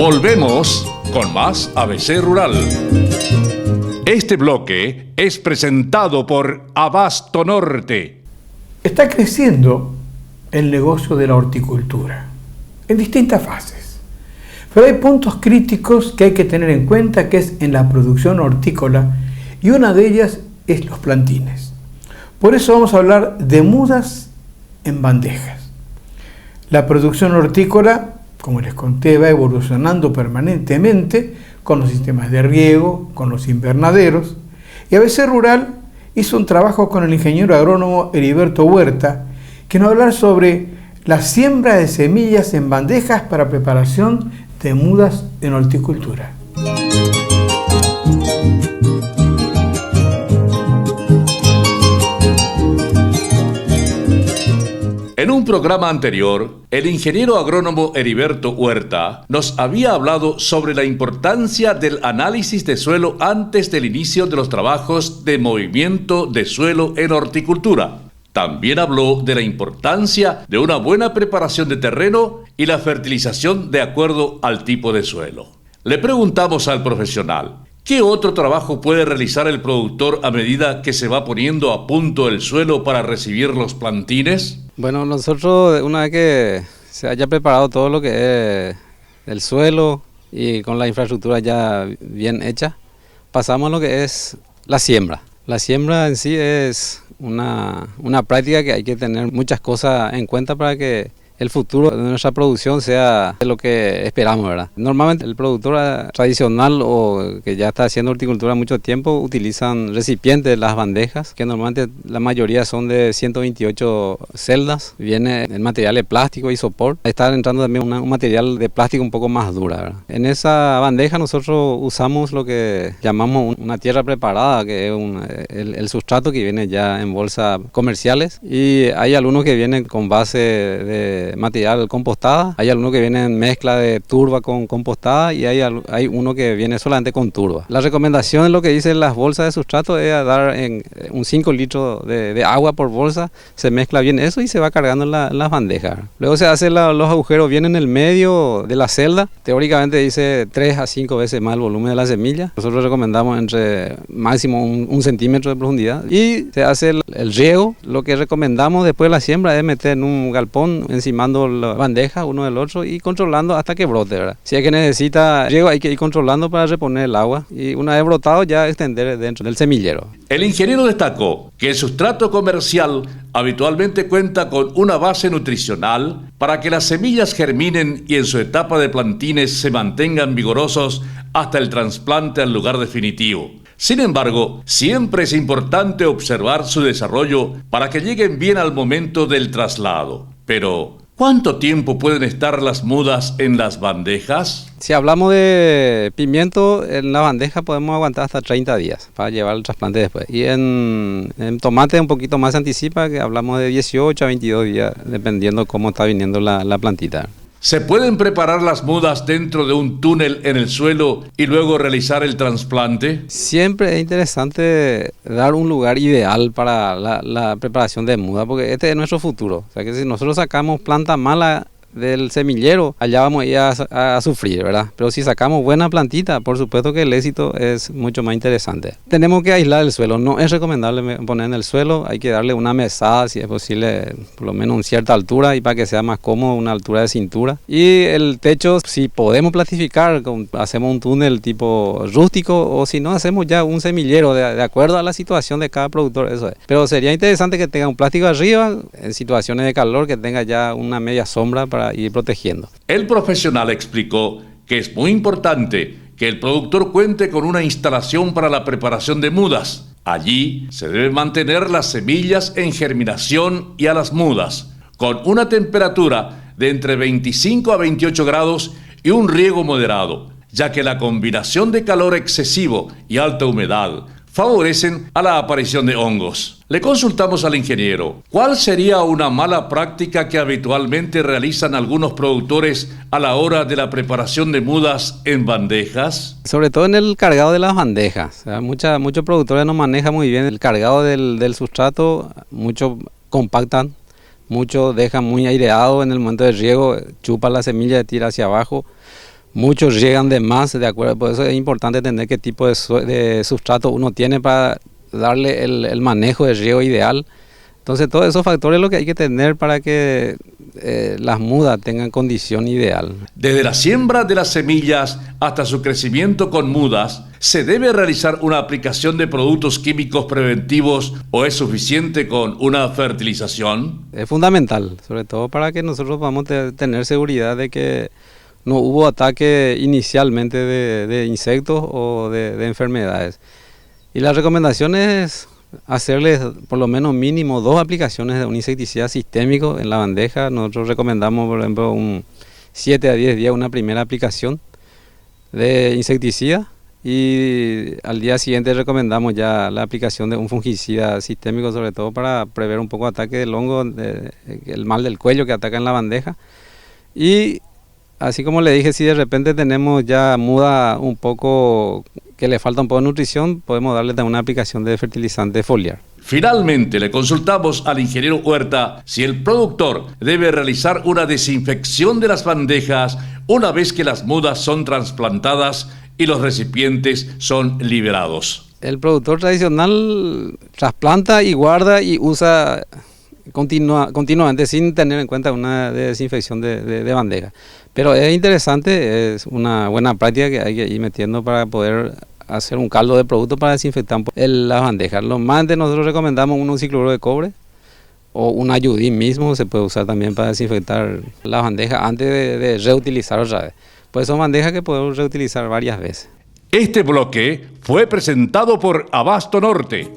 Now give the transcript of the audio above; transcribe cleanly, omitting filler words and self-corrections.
Volvemos con más ABC Rural. Este bloque es presentado por Abasto Norte. Está creciendo el negocio de la horticultura en distintas fases, pero hay puntos críticos que hay que tener en cuenta, que es en la producción hortícola, y una de ellas es los plantines. Por eso vamos a hablar de mudas en bandejas. La producción hortícola, como les conté, va evolucionando permanentemente con los sistemas de riego, con los invernaderos, y ABC Rural hizo un trabajo con el ingeniero agrónomo Heriberto Huerta, que nos va a hablar sobre la siembra de semillas en bandejas para preparación de mudas en horticultura. En un programa anterior, el ingeniero agrónomo Heriberto Huerta nos había hablado sobre la importancia del análisis de suelo antes del inicio de los trabajos de movimiento de suelo en horticultura. También habló de la importancia de una buena preparación de terreno y la fertilización de acuerdo al tipo de suelo. Le preguntamos al profesional, ¿qué otro trabajo puede realizar el productor a medida que se va poniendo a punto el suelo para recibir los plantines? Bueno, nosotros una vez que se haya preparado todo lo que es el suelo y con la infraestructura ya bien hecha, pasamos a lo que es la siembra. La siembra en sí es una práctica que hay que tener muchas cosas en cuenta para que el futuro de nuestra producción sea lo que esperamos, ¿verdad? Normalmente el productor tradicional o que ya está haciendo horticultura mucho tiempo utilizan recipientes, las bandejas, que normalmente la mayoría son de 128 celdas. Viene en material de plástico y sopor. Está entrando también un material de plástico un poco más dura, ¿verdad? En esa bandeja nosotros usamos lo que llamamos una tierra preparada, que es el sustrato que viene ya en bolsas comerciales, y hay algunos que vienen con base de material compostada, hay alguno que viene en mezcla de turba con compostada y hay uno que viene solamente con turba. La recomendación, lo que dicen las bolsas de sustrato, es dar en un 5 litros de agua por bolsa, se mezcla bien eso y se va cargando en las bandejas. Luego se hacen los agujeros bien en el medio de la celda, teóricamente dice 3 a 5 veces más el volumen de la semilla. Nosotros recomendamos entre máximo un centímetro de profundidad y se hace el riego. Lo que recomendamos después de la siembra es meter en un galpón encima la bandeja uno del otro y controlando hasta que brote, ¿verdad? Si es que necesita riego, hay que ir controlando para reponer el agua y una vez brotado ya extender dentro del semillero. El ingeniero destacó que el sustrato comercial habitualmente cuenta con una base nutricional para que las semillas germinen y en su etapa de plantines se mantengan vigorosos hasta el trasplante al lugar definitivo. Sin embargo, siempre es importante observar su desarrollo para que lleguen bien al momento del traslado. Pero, ¿cuánto tiempo pueden estar las mudas en las bandejas? Si hablamos de pimiento, en la bandeja podemos aguantar hasta 30 días para llevar el trasplante después. Y en tomate un poquito más se anticipa, que hablamos de 18 a 22 días, dependiendo cómo está viniendo la plantita. ¿Se pueden preparar las mudas dentro de un túnel en el suelo y luego realizar el trasplante? Siempre es interesante dar un lugar ideal para la preparación de muda, porque este es nuestro futuro. O sea que si nosotros sacamos planta mala del semillero, allá vamos a ir a sufrir, ¿verdad? Pero si sacamos buena plantita, por supuesto que el éxito es mucho más interesante. Tenemos que aislar el suelo, no es recomendable poner en el suelo, hay que darle una mesada, si es posible, por lo menos a una cierta altura, y para que sea más cómodo, una altura de cintura. Y el techo, si podemos platificar, hacemos un túnel tipo rústico, o si no, hacemos ya un semillero, de acuerdo a la situación de cada productor, eso es. Pero sería interesante que tenga un plástico arriba, en situaciones de calor, que tenga ya una media sombra para ir protegiendo. El profesional explicó que es muy importante que el productor cuente con una instalación para la preparación de mudas. Allí se deben mantener las semillas en germinación y a las mudas, con una temperatura de entre 25 a 28 grados y un riego moderado, ya que la combinación de calor excesivo y alta humedad favorecen a la aparición de hongos. Le consultamos al ingeniero, ¿cuál sería una mala práctica que habitualmente realizan algunos productores a la hora de la preparación de mudas en bandejas? Sobre todo en el cargado de las bandejas. O sea, muchos productores no manejan muy bien el cargado del sustrato, muchos compactan, muchos dejan muy aireado en el momento de riego, chupan la semilla y tira hacia abajo. Muchos llegan de más, de acuerdo, por eso es importante entender qué tipo de sustrato uno tiene para darle el manejo de riego ideal. Entonces todos esos factores es lo que hay que tener para que las mudas tengan condición ideal. Desde la siembra de las semillas hasta su crecimiento con mudas, ¿se debe realizar una aplicación de productos químicos preventivos o es suficiente con una fertilización? Es fundamental, sobre todo para que nosotros podamos tener seguridad de que no hubo ataque inicialmente de insectos o de enfermedades. Y la recomendación es hacerles por lo menos mínimo 2 aplicaciones de un insecticida sistémico en la bandeja. Nosotros recomendamos, por ejemplo, un 7 a 10 días una primera aplicación de insecticida y al día siguiente recomendamos ya la aplicación de un fungicida sistémico, sobre todo para prever un poco ataque del hongo, el mal del cuello que ataca en la bandeja. Y así como le dije, si de repente tenemos ya muda un poco, que le falta un poco de nutrición, podemos darle también una aplicación de fertilizante foliar. Finalmente, le consultamos al ingeniero Huerta si el productor debe realizar una desinfección de las bandejas una vez que las mudas son trasplantadas y los recipientes son liberados. El productor tradicional trasplanta y guarda y usa continuamente sin tener en cuenta una desinfección de bandeja. Pero es interesante, es una buena práctica que hay que ir metiendo para poder hacer un caldo de producto para desinfectar las bandejas. Lo más de nosotros recomendamos un cicloruro de cobre o un ayudín mismo, se puede usar también para desinfectar las bandejas antes de reutilizar otra vez. Pues son bandejas que podemos reutilizar varias veces. Este bloque fue presentado por Abasto Norte.